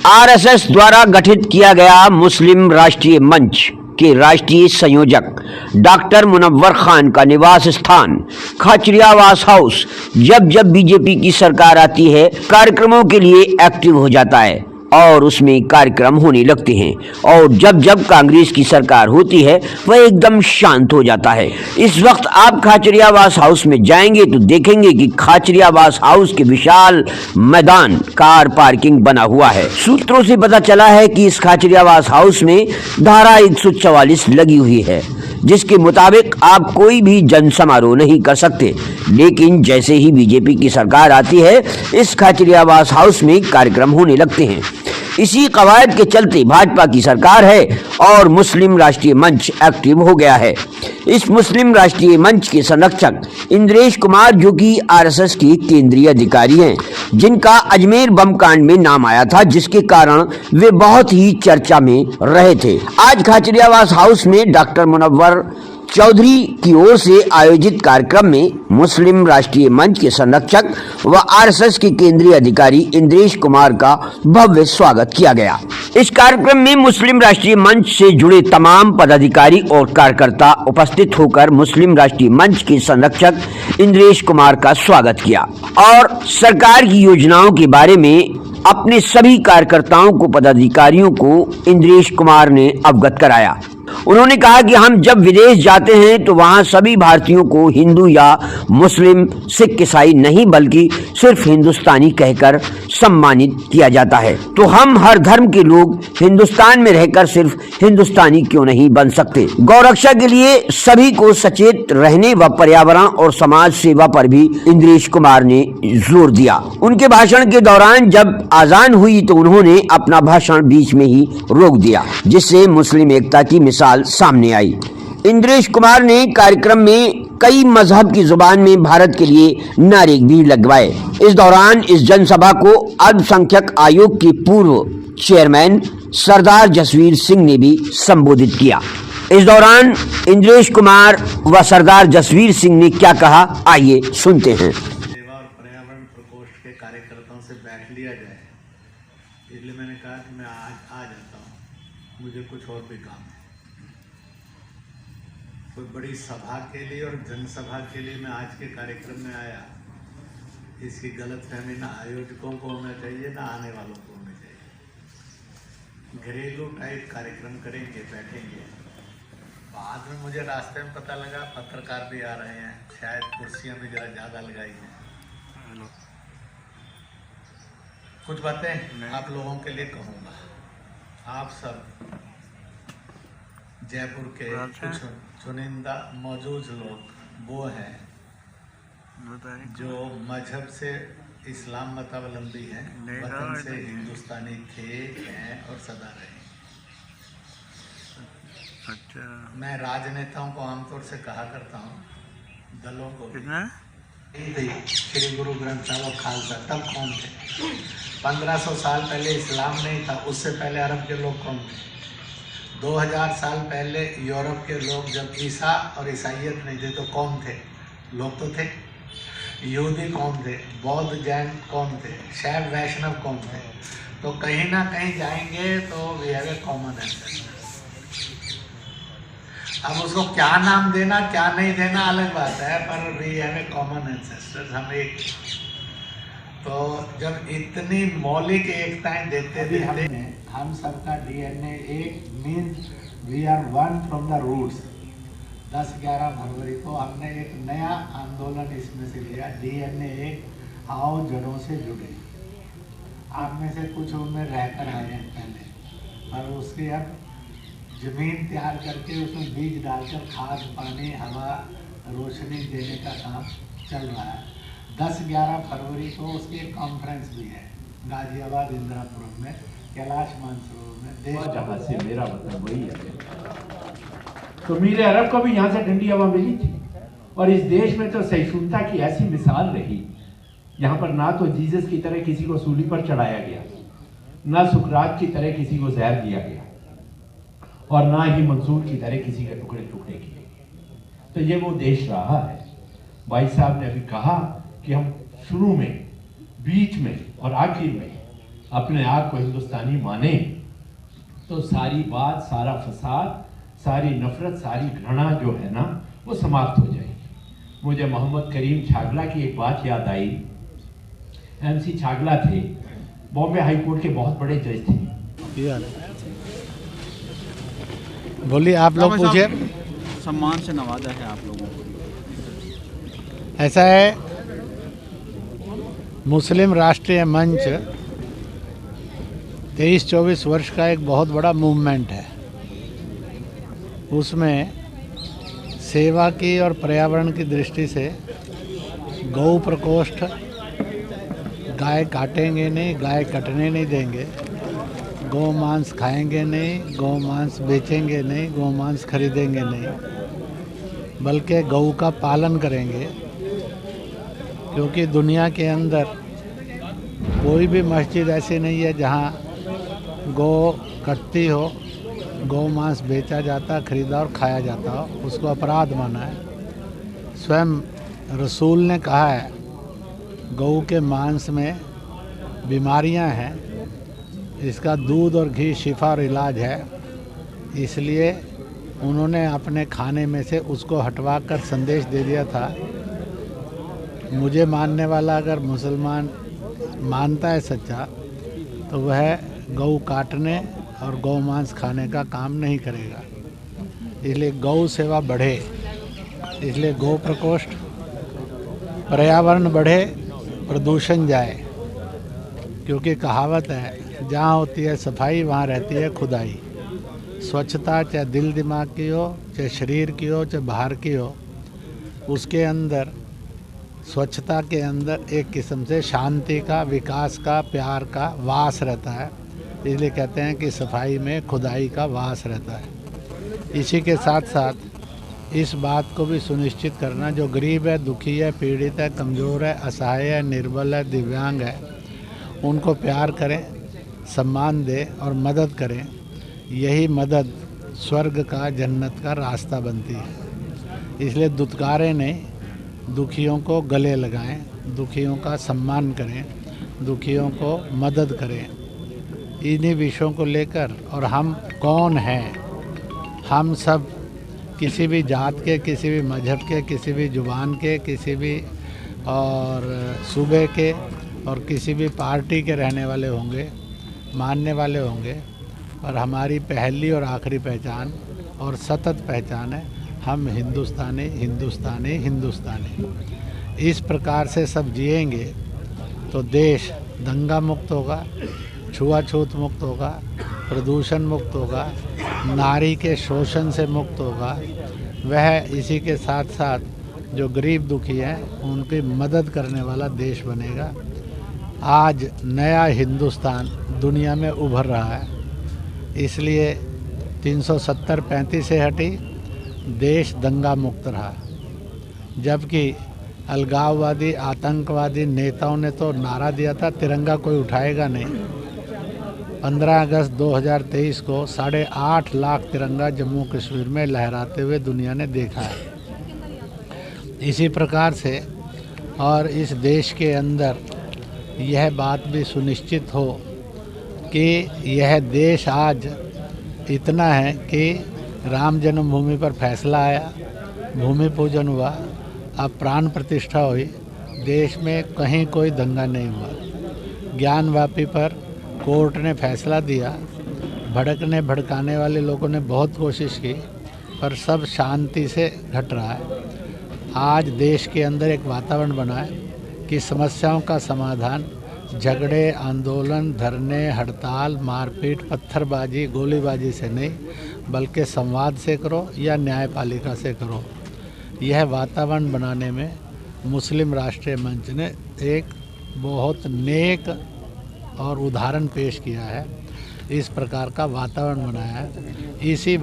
RSS द्वारा गठित किया गया मुस्लिम राष्ट्रीय मंच के राष्ट्रीय संयोजक डॉक्टर मुनव्वर खान का निवास स्थान खाचरियावास हाउस जब जब बीजेपी की सरकार आती है कार्यक्रमों के लिए एक्टिव हो जाता है और उसमें कार्यक्रम होने लगते हैं, और जब जब कांग्रेस की सरकार होती है वह एकदम शांत हो जाता है। इस वक्त आप खाचरियावास हाउस में जाएंगे तो देखेंगे कि खाचरियावास हाउस के विशाल मैदान कार पार्किंग बना हुआ है। सूत्रों से पता चला है कि इस खाचरियावास हाउस में धारा 144 लगी हुई है, जिसके मुताबिक आप कोई भी जन समारोह नहीं कर सकते। लेकिन जैसे ही बीजेपी की सरकार आती है इस खाचरियावास हाउस में कार्यक्रम होने लगते हैं। इसी कवायद के चलते भाजपा की सरकार है और मुस्लिम राष्ट्रीय मंच एक्टिव हो गया है। इस मुस्लिम राष्ट्रीय मंच के संरक्षक इंद्रेश कुमार, जो कि आरएसएस के केंद्रीय अधिकारी हैं, जिनका अजमेर बम कांड में नाम आया था, जिसके कारण वे बहुत ही चर्चा में रहे थे। आज खाचरियावास हाउस में डॉक्टर मुनव्वर चौधरी की ओर से आयोजित कार्यक्रम में मुस्लिम राष्ट्रीय मंच के संरक्षक व आरएसएस के केंद्रीय अधिकारी इंद्रेश कुमार का भव्य स्वागत किया गया। इस कार्यक्रम में मुस्लिम राष्ट्रीय मंच से जुड़े तमाम पदाधिकारी और कार्यकर्ता उपस्थित होकर मुस्लिम राष्ट्रीय मंच के संरक्षक इंद्रेश कुमार का स्वागत किया और सरकार की योजनाओं के बारे में अपने सभी कार्यकर्ताओं को, पदाधिकारियों को इंद्रेश कुमार ने अवगत कराया। उन्होंने कहा कि हम जब विदेश जाते हैं तो वहां सभी भारतीयों को हिंदू या मुस्लिम, सिख, ईसाई नहीं बल्कि सिर्फ हिंदुस्तानी कहकर सम्मानित किया जाता है। तो हम हर धर्म के लोग हिंदुस्तान में रहकर सिर्फ हिंदुस्तानी क्यों नहीं बन सकते। गौरक्षा के लिए सभी को सचेत रहने व पर्यावरण और समाज सेवा पर भी इंद्रेश कुमार ने जोर दिया। उनके भाषण के दौरान जब आजान हुई तो उन्होंने अपना भाषण बीच में ही रोक दिया, जिससे मुस्लिम एकता की मिसाल सामने आई। इंद्रेश कुमार ने कार्यक्रम में कई मजहब की जुबान में भारत के लिए नारे भी लगवाए। इस दौरान इस जनसभा को अल्पसंख्यक आयोग के पूर्व चेयरमैन सरदार जसवीर सिंह ने भी संबोधित किया। इस दौरान इंद्रेश कुमार व सरदार जसवीर सिंह ने क्या कहा, आइए सुनते हैं। सेवा और पर्यावरण प्रकोष्ठ के कार्यकर्ताओं से बैठ लिया जाए, इसलिए मैंने कहा कि मैं आज आ जाता हूँ, मुझे कुछ और भी काम है। कोई बड़ी सभा के लिए और जनसभा के लिए मैं आज के कार्यक्रम में आया, इसकी गलतफहमी ना आयोजकों को होना चाहिए ना आने वालों को होना चाहिए। घरेलू टाइप कार्यक्रम करेंगे, बैठेंगे। बाद में मुझे रास्ते में पता लगा पत्रकार भी आ रहे हैं, शायद कुर्सियां भी जरा ज़्यादा लगाई हैं। कुछ बातें आप लोगों के लिए कहूँगा। आप सब जयपुर के कुछ चुनिंदा मौजूद लोग वो हैं जो मजहब से इस्लाम मतावलंबी हैं, वतन से हिंदुस्तानी थे, हैं और सदा रहे। अच्छा। मैं राजनेताओं को आमतौर से कहा करता हूँ, दलों को भी, श्री गुरु ग्रंथ साहब और खालसा तब कौन थे? 1500 साल पहले इस्लाम नहीं था, उससे पहले अरब के लोग कौन थे? 2000 साल पहले यूरोप के लोग जब ईसा और ईसाइयत नहीं थे तो कौन थे? लोग तो थे। यहूदी कौन थे? बौद्ध, जैन कौन थे? शैव, वैष्णव कौन थे? तो कहीं ना कहीं जाएंगे तो we have a common ancestor. अब उसको क्या नाम देना क्या नहीं देना अलग बात है, पर we have a common ancestor. हम एक, तो जब इतनी मौलिक एकताएं देते थे, हम सबका डीएनए एक, means we are one from the roots. 10-11 फरवरी को हमने एक नया आंदोलन इसमें से लिया, डीएनए एक, आओ जड़ों से जुड़े। आप में से कुछ उनमें रहकर आए हैं पहले, पर उसके अब जमीन तैयार करके उसमें बीज डालकर खाद, पानी, हवा, रोशनी देने का काम चल रहा है। 10-11 फरवरी को उसकी एक कॉन्फ्रेंस भी है गाजियाबाद इंदिरापुरम में, कैलाश मानसरोवर में। जहाँ से मेरा वतन वही है। तो मीर अरब को भी यहाँ से ठंडी हवा मिली थी, और इस देश में तो सहिष्णुता की ऐसी मिसाल रही। यहाँ पर ना तो जीसस की तरह किसी को सूली पर चढ़ाया गया, ना सुकरात की तरह किसी को जहर दिया गया, और ना ही मंसूर की तरह किसी के टुकड़े टुकड़े किए। तो ये वो देश रहा है। भाई साहब ने अभी कहा कि हम शुरू में, बीच में और आखिर में अपने आप को हिंदुस्तानी माने तो सारी बात, सारा फसाद, सारी नफरत, सारी घृणा जो है ना वो समाप्त हो जाएगी। मुझे मोहम्मद करीम छागला की एक बात याद आई। MC छागला थे, बॉम्बे हाई कोर्ट के बहुत बड़े जज थे। बोलिए, आप लोग पूछिए। सम्मान से नवाजा है आप लोगों को। ऐसा है, मुस्लिम राष्ट्रीय मंच 23-24 वर्ष का एक बहुत बड़ा मूवमेंट है। उसमें सेवा की और पर्यावरण की दृष्टि से गौ प्रकोष्ठ, गाय काटेंगे नहीं, गाय कटने नहीं देंगे, गौ मांस खाएंगे नहीं, गौ मांस बेचेंगे नहीं, गौ मांस खरीदेंगे नहीं, बल्कि गौ का पालन करेंगे। क्योंकि दुनिया के अंदर कोई भी मस्जिद ऐसी नहीं है जहाँ गौ कटती हो, गौ मांस बेचा जाता, खरीदा और खाया जाता हो, उसको अपराध माना है। स्वयं रसूल ने कहा है गौ के मांस में बीमारियां हैं, इसका दूध और घी शिफा और इलाज है, इसलिए उन्होंने अपने खाने में से उसको हटवा कर संदेश दे दिया था। मुझे मानने वाला अगर मुसलमान मानता है सच्चा, तो वह गौ काटने और गौ मांस खाने का काम नहीं करेगा। इसलिए गौ सेवा बढ़े, इसलिए गौ प्रकोष्ठ, पर्यावरण बढ़े, प्रदूषण जाए। क्योंकि कहावत है, जहाँ होती है सफाई वहाँ रहती है खुदाई। स्वच्छता चाहे दिल दिमाग की हो, चाहे शरीर की हो, चाहे बाहर की हो, उसके अंदर, स्वच्छता के अंदर एक किस्म से शांति का, विकास का, प्यार का वास रहता है। इसलिए कहते हैं कि सफाई में खुदाई का वास रहता है। इसी के साथ साथ इस बात को भी सुनिश्चित करना, जो गरीब है, दुखी है, पीड़ित है, कमज़ोर है, असहाय है, निर्बल है, दिव्यांग है, उनको प्यार करें, सम्मान दें और मदद करें। यही मदद स्वर्ग का, जन्नत का रास्ता बनती है। इसलिए दुत्कारें नहीं, दुखियों को गले लगाएं, दुखियों का सम्मान करें, दुखियों को मदद करें। इन्हीं विषयों को लेकर, और हम कौन हैं, हम सब किसी भी जात के, किसी भी मजहब के, किसी भी जुबान के, किसी भी और सूबे के और किसी भी पार्टी के रहने वाले होंगे, मानने वाले होंगे, और हमारी पहली और आखिरी पहचान और सतत पहचान है, हम हिंदुस्तानी, हिंदुस्तानी, हिंदुस्तानी। इस प्रकार से सब जिएंगे तो देश दंगा मुक्त होगा, छुआछूत मुक्त होगा, प्रदूषण मुक्त होगा, नारी के शोषण से मुक्त होगा। वह इसी के साथ साथ जो गरीब दुखी हैं उनकी मदद करने वाला देश बनेगा। आज नया हिंदुस्तान दुनिया में उभर रहा है, इसलिए 370-35 से हटी, देश दंगा मुक्त रहा। जबकि अलगाववादी, आतंकवादी नेताओं ने तो नारा दिया था तिरंगा कोई उठाएगा नहीं। 15 अगस्त 2023 को 8.5 लाख तिरंगा जम्मू कश्मीर में लहराते हुए दुनिया ने देखा है। इसी प्रकार से और इस देश के अंदर यह बात भी सुनिश्चित हो कि यह देश आज इतना है कि राम जन्मभूमि पर फैसला आया, भूमि पूजन हुआ, अब प्राण प्रतिष्ठा हुई, देश में कहीं कोई दंगा नहीं हुआ। ज्ञानवापी पर कोर्ट ने फैसला दिया, भड़कने भड़काने वाले लोगों ने बहुत कोशिश की, पर सब शांति से घट रहा है। आज देश के अंदर एक वातावरण बना है कि समस्याओं का समाधान झगड़े, आंदोलन, धरने, हड़ताल, मारपीट, पत्थरबाजी, गोलीबाजी से नहीं, बल्कि संवाद से करो या न्यायपालिका से करो। यह वातावरण बनाने में मुस्लिम राष्ट्रीय मंच ने एक बहुत नेक और उदाहरण पेश किया है, इस प्रकार का वातावरण बनाया है। इसी